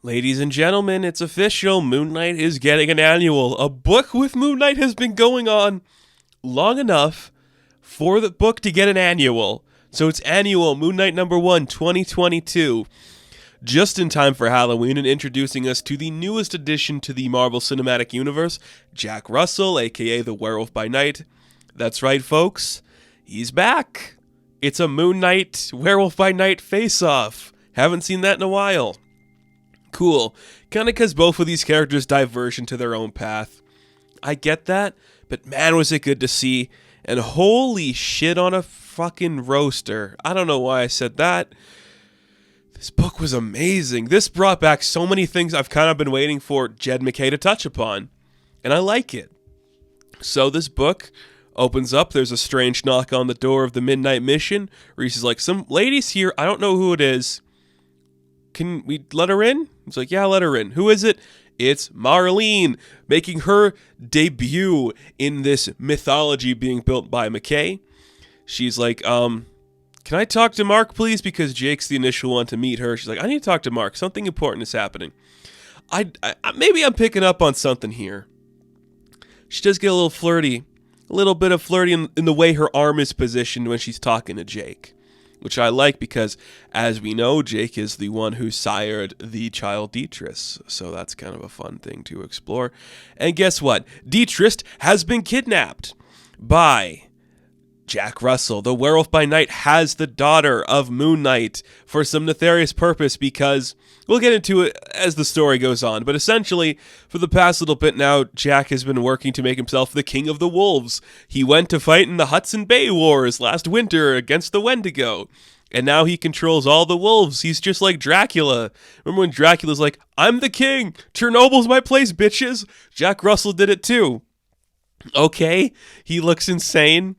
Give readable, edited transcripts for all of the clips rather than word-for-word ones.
Ladies and gentlemen, it's official. Moon Knight is getting an annual. A book with Moon Knight has been going on long enough for the book to get an annual. So it's annual Moon Knight number 1, 2022. Just in time for Halloween and introducing us to the newest addition to the Marvel Cinematic Universe, Jack Russell, aka the Werewolf by Night. That's right, folks. He's back. It's a Moon Knight, Werewolf by Night face-off. Haven't seen that in a while. Cool. Kinda because both of these characters diverge into their own path. I get that, but man was it good to see. And holy shit on a fucking roaster. I don't know why I said that. This book was amazing. This brought back so many things I've kind of been waiting for Jed MacKay to touch upon. And I like it. So this book opens up. There's a strange knock on the door of the Midnight Mission. Reese is like, some lady's here. I don't know who it is. Can we let her in? He's like, yeah, let her in. Who is it? It's Marlene, making her debut in this mythology being built by MacKay. She's like, can I talk to Marc, please? Because Jake's the initial one to meet her. She's like, I need to talk to Marc. Something important is happening. Maybe I'm picking up on something here. She does get a little flirty. A little bit of flirty in the way her arm is positioned when she's talking to Jake. Which I like because, as we know, Jake is the one who sired the child Diatrice. So that's kind of a fun thing to explore. And guess what? Diatrice has been kidnapped by Jack Russell. The Werewolf by Night has the daughter of Moon Knight for some nefarious purpose because we'll get into it as the story goes on. But essentially, for the past little bit now, Jack has been working to make himself the king of the wolves. He went to fight in the Hudson Bay Wars last winter against the Wendigo. And now he controls all the wolves. He's just like Dracula. Remember when Dracula's like, I'm the king. Chernobyl's my place, bitches. Jack Russell did it too. Okay, he looks insane.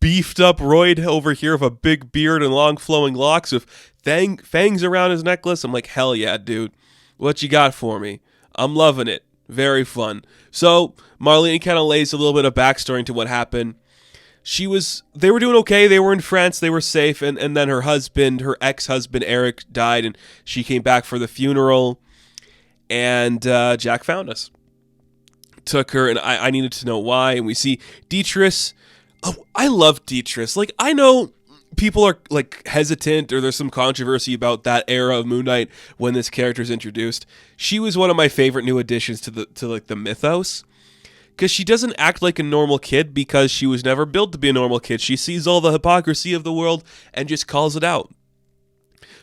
Beefed up roid over here with a big beard and long flowing locks with fangs around his necklace. I'm like, hell yeah, dude. What you got for me? I'm loving it. Very fun. So Marlene kind of lays a little bit of backstory into what happened. They were doing okay. They were in France. They were safe. And then her ex-husband, Eric, died. And she came back for the funeral. And Jack found us. Took her. And I needed to know why. And we see Diatrice. Oh, I love Diatrice. Like, I know people are, like, hesitant or there's some controversy about that era of Moon Knight when this character is introduced. She was one of my favorite new additions to the mythos. Because she doesn't act like a normal kid because she was never built to be a normal kid. She sees all the hypocrisy of the world and just calls it out.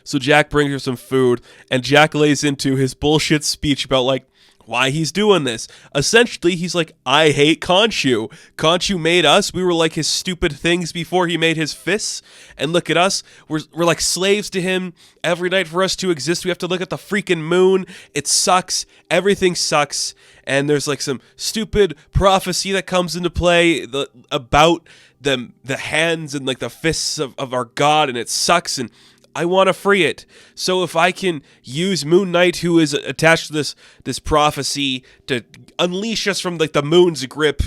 So Jack brings her some food, and Jack lays into his bullshit speech about, like, why he's doing this. Essentially, he's like, I hate Khonshu. Khonshu made us. We were like his stupid things before he made his fists. And look at us. We're like slaves to him. Every night for us to exist, we have to look at the freaking moon. It sucks. Everything sucks. And there's like some stupid prophecy that comes into play about the hands and like the fists of our god. And it sucks. And I want to free it. So if I can use Moon Knight, who is attached to this prophecy, to unleash us from like the moon's grip,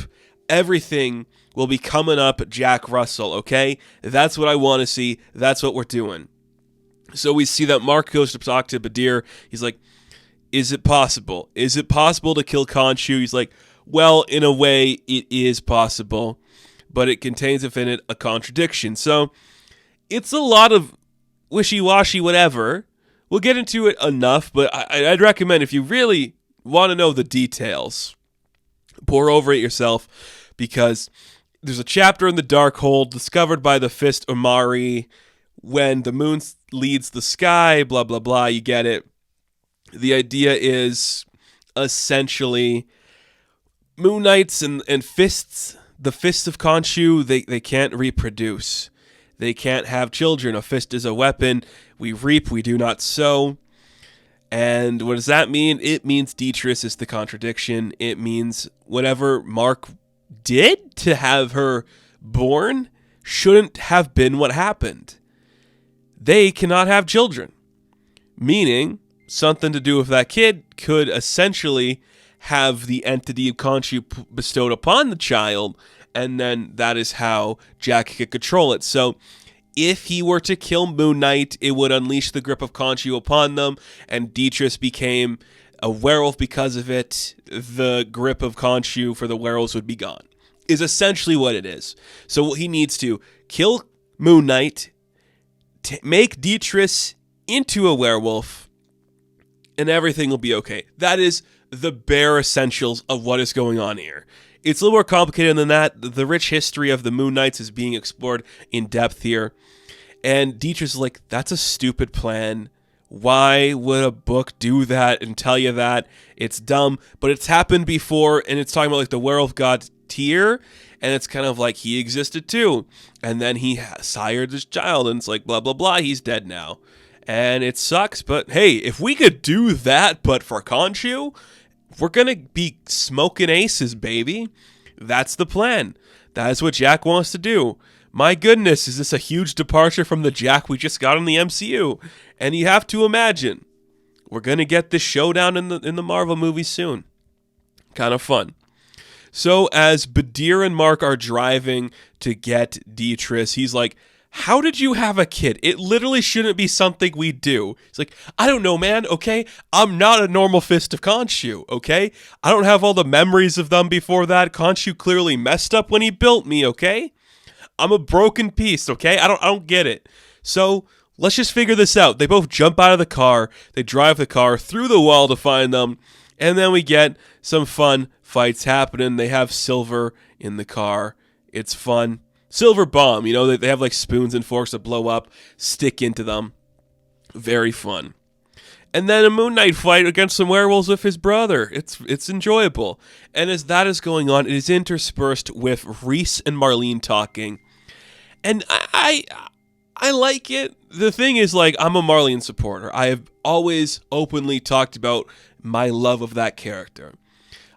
everything will be coming up Jack Russell, okay? That's what I want to see. That's what we're doing. So we see that Marc goes to talk to Badir. He's like, is it possible? Is it possible to kill Khonshu? He's like, well, in a way, it is possible, but it contains within it a contradiction. So it's a lot of wishy-washy, whatever. We'll get into it enough, but I'd recommend if you really want to know the details, pour over it yourself, because there's a chapter in the Darkhold discovered by the Fist Omari when the moon leads the sky, blah, blah, blah, you get it. The idea is essentially Moon Knights and fists, the fists of Khonshu, they can't reproduce. They can't have children. A fist is a weapon. We reap, we do not sow. And what does that mean? It means Diatrice is the contradiction. It means whatever Marc did to have her born shouldn't have been what happened. They cannot have children. Meaning, something to do with that kid could essentially have the entity of Khonshu bestowed upon the child, and then that is how Jack could control it. So If he were to kill Moon Knight, it would unleash the grip of Khonshu upon them, and Diatrice became a werewolf because of it. The grip of Khonshu for the werewolves would be gone, is essentially what it is. So he needs to kill Moon Knight, make Diatrice into a werewolf, and everything will be okay. That is the bare essentials of what is going on here. It's a little more complicated than that. The rich history of the Moon Knights is being explored in depth here. And Diatrice is like, that's a stupid plan. Why would a book do that and tell you that? It's dumb. But it's happened before, and it's talking about like the werewolf god Tyr, and it's kind of like he existed too. And then he sired this child, and it's like, blah, blah, blah, he's dead now. And it sucks, but hey, if we could do that, but for Khonshu, we're going to be smoking aces, baby. That's the plan. That is what Jack wants to do. My goodness, is this a huge departure from the Jack we just got in the MCU? And you have to imagine, we're going to get this showdown in the Marvel movie soon. Kind of fun. So as Badir and Marc are driving to get Diatrice, he's like, how did you have a kid? It literally shouldn't be something we do. He's like, I don't know, man, okay? I'm not a normal Fist of Khonshu, okay? I don't have all the memories of them before that. Khonshu clearly messed up when he built me, okay? I'm a broken piece, okay? I don't get it. So let's just figure this out. They both jump out of the car. They drive the car through the wall to find them. And then we get some fun fights happening. They have Silver in the car. It's fun. Silver bomb, you know, they have like spoons and forks that blow up, stick into them. Very fun. And then a Moon Knight fight against some werewolves with his brother. It's enjoyable. And as that is going on, it is interspersed with Reese and Marlene talking. And I like it. The thing is, like, I'm a Marlene supporter. I have always openly talked about my love of that character.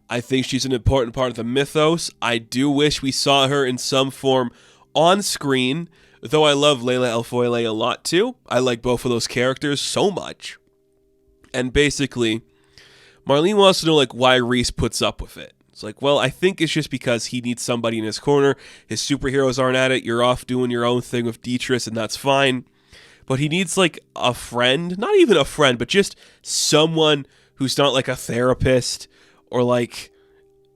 I think she's an important part of the mythos. I do wish we saw her in some form on screen, though I love Layla El Foyle a lot too. I like both of those characters so much. And basically, Marlene wants to know like why Reese puts up with it. It's like, well, I think it's just because he needs somebody in his corner. His superheroes aren't at it. You're off doing your own thing with Diatrice, and that's fine. But he needs like a friend, not even a friend, but just someone who's not like a therapist or like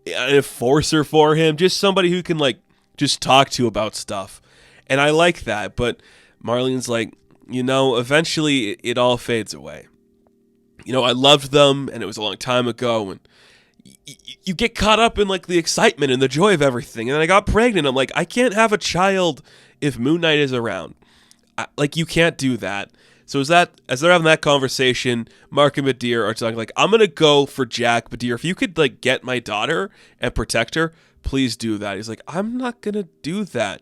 an enforcer for him, just somebody who can like just talk to about stuff. And I like that, but Marlene's like, you know, eventually it all fades away. You know, I loved them and it was a long time ago, and you get caught up in like the excitement and the joy of everything. And then I got pregnant. I'm like, I can't have a child if Moon Knight is around. Like, you can't do that. So as they're having that conversation, Marc and Badir are talking like, I'm going to go for Jack. Badir, if you could like get my daughter and protect her, please do that. He's like, I'm not going to do that.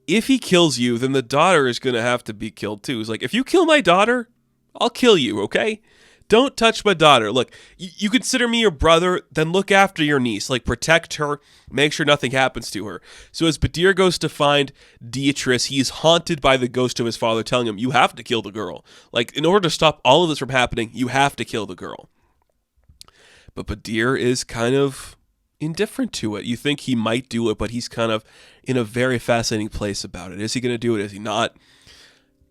If he kills you, then the daughter is going to have to be killed too. He's like, if you kill my daughter, I'll kill you, okay? Don't touch my daughter. Look, you consider me your brother, then look after your niece. Like, protect her, make sure nothing happens to her. So as Badir goes to find Diatrice, he's haunted by the ghost of his father telling him, you have to kill the girl. Like, in order to stop all of this from happening, you have to kill the girl. But Badir is kind of indifferent to it. You think he might do it, but he's kind of in a very fascinating place about it. Is he going to do it? Is he not?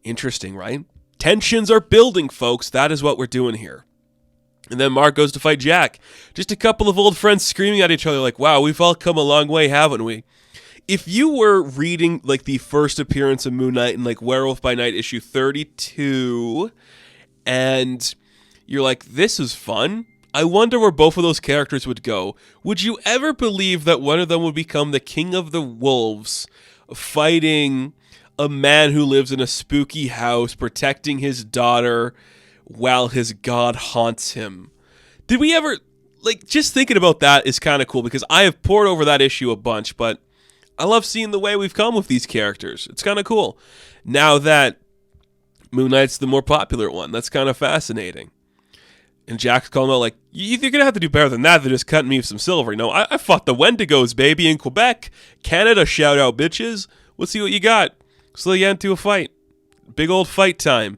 Interesting, right? Tensions are building, folks. That is what we're doing here. And then Marc goes to fight Jack. Just a couple of old friends screaming at each other like, wow, we've all come a long way, haven't we? If you were reading like the first appearance of Moon Knight in like Werewolf by Night issue 32, and you're like, this is fun, I wonder where both of those characters would go. Would you ever believe that one of them would become the king of the wolves, fighting a man who lives in a spooky house, protecting his daughter while his god haunts him? Did we ever, like, just thinking about that is kind of cool, because I have poured over that issue a bunch, but I love seeing the way we've come with these characters. It's kind of cool. Now that Moon Knight's the more popular one, that's kind of fascinating. And Jack's calling out like, you're going to have to do better than that than just cutting me some silver. You know, I fought the Wendigos, baby, in Quebec. Canada, shout out, bitches. Let's see what you got. So they get into a fight. Big old fight time.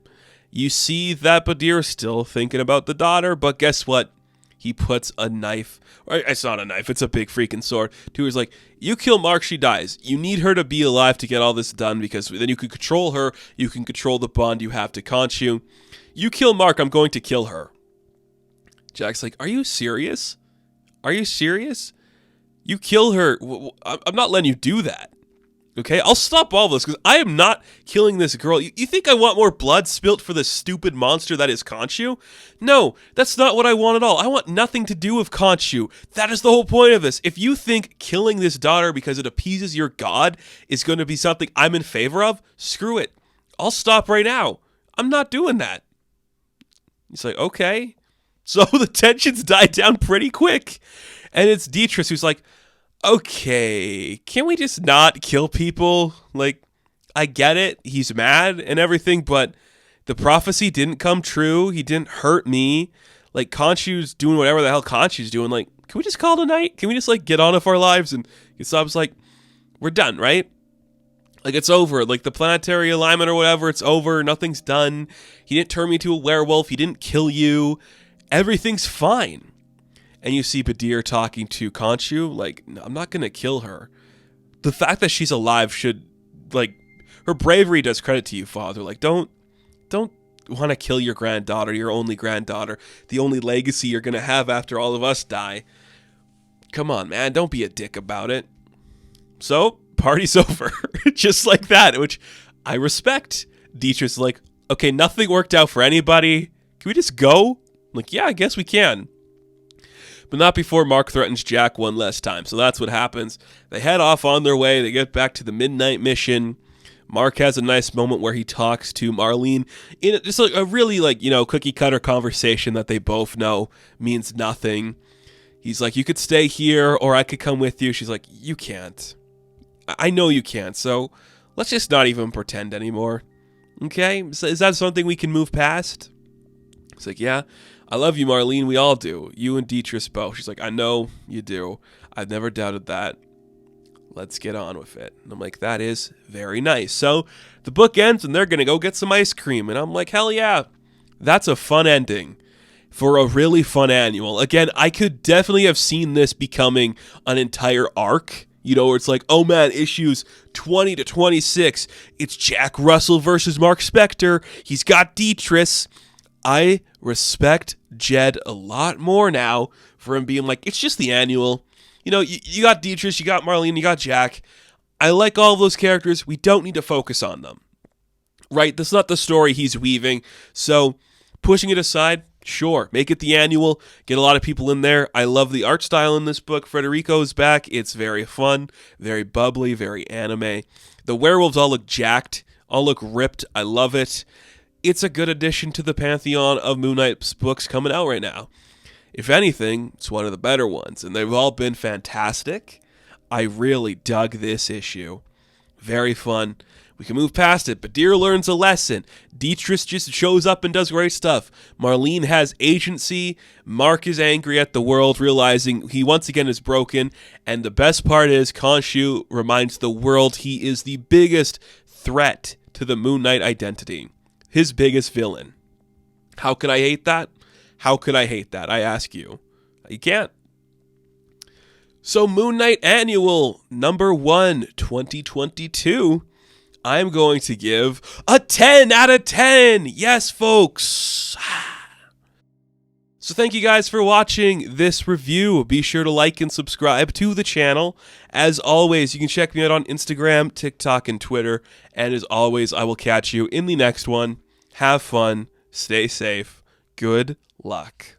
You see that Badir is still thinking about the daughter, but guess what? he puts a knife, or it's not a knife, it's a big freaking sword, to her. He's like, you kill Marc, she dies. You need her to be alive to get all this done, because then you can control her, you can control the bond you have to Khonshu. You kill Marc, I'm going to kill her. Jack's like, are you serious? Are you serious? You kill her. I'm not letting you do that. Okay, I'll stop all this, because I am not killing this girl. You think I want more blood spilt for this stupid monster that is Khonshu? No, that's not what I want at all. I want nothing to do with Khonshu. That is the whole point of this. If you think killing this daughter because it appeases your god is going to be something I'm in favor of, screw it. I'll stop right now. I'm not doing that. He's like, okay. So the tensions died down pretty quick. And it's Diatrice who's like, okay, can we just not kill people? Like, I get it, he's mad and everything, but the prophecy didn't come true. He didn't hurt me. Like, Khonshu's doing whatever the hell Khonshu's doing. Like, can we just call it a night? Can we just, like, get on with our lives? And Usopp's like, we're done, right? Like, it's over. Like, the planetary alignment or whatever, it's over. Nothing's done. He didn't turn me into a werewolf. He didn't kill you. Everything's fine. And you see Badir talking to Khonshu, like, no, I'm not going to kill her. The fact that she's alive should, like, her bravery does credit to you, father. Like, don't want to kill your granddaughter, your only granddaughter, the only legacy you're going to have after all of us die. Come on, man, don't be a dick about it. So, party's over. Just like that, which I respect. Dietrich's like, okay, nothing worked out for anybody. Can we just go? I'm like, yeah, I guess we can. But not before Marc threatens Jack one last time. So that's what happens. They head off on their way. They get back to the midnight mission. Marc has a nice moment where he talks to Marlene in just like a really, like, you know, cookie cutter conversation that they both know means nothing. He's like, you could stay here or I could come with you. She's like, you can't. I know you can't. So let's just not even pretend anymore. Okay? So is that something we can move past? He's like, yeah. I love you, Marlene. We all do. You and Diatrice both. She's like, I know you do. I've never doubted that. Let's get on with it. And I'm like, that is very nice. So the book ends and they're going to go get some ice cream. And I'm like, hell yeah. That's a fun ending for a really fun annual. Again, I could definitely have seen this becoming an entire arc. You know, where it's like, oh man, issues 20 to 26. It's Jack Russell versus Marc Spector. He's got Diatrice. I respect Jed a lot more now for him being like, it's just the annual. You know, you got Diatrice, you got Marlene, you got Jack. I like all those characters. We don't need to focus on them. Right? That's not the story he's weaving. So pushing it aside, sure. Make it the annual. Get a lot of people in there. I love the art style in this book. Federico's back. It's very fun, very bubbly, very anime. The werewolves all look jacked, all look ripped. I love it. It's a good addition to the pantheon of Moon Knight's books coming out right now. If anything, it's one of the better ones, and they've all been fantastic. I really dug this issue. Very fun. We can move past it. Badir learns a lesson. Diatrice just shows up and does great stuff. Marlene has agency. Marc is angry at the world, realizing he once again is broken. And the best part is Khonshu reminds the world he is the biggest threat to the Moon Knight identity. His biggest villain. How could I hate that? How could I hate that? I ask you. You can't. So Moon Knight Annual number 1, 2022. I'm going to give a 10 out of 10. Yes, folks. So thank you guys for watching this review. Be sure to like and subscribe to the channel. As always, you can check me out on Instagram, TikTok, and Twitter. And as always, I will catch you in the next one. Have fun. Stay safe. Good luck.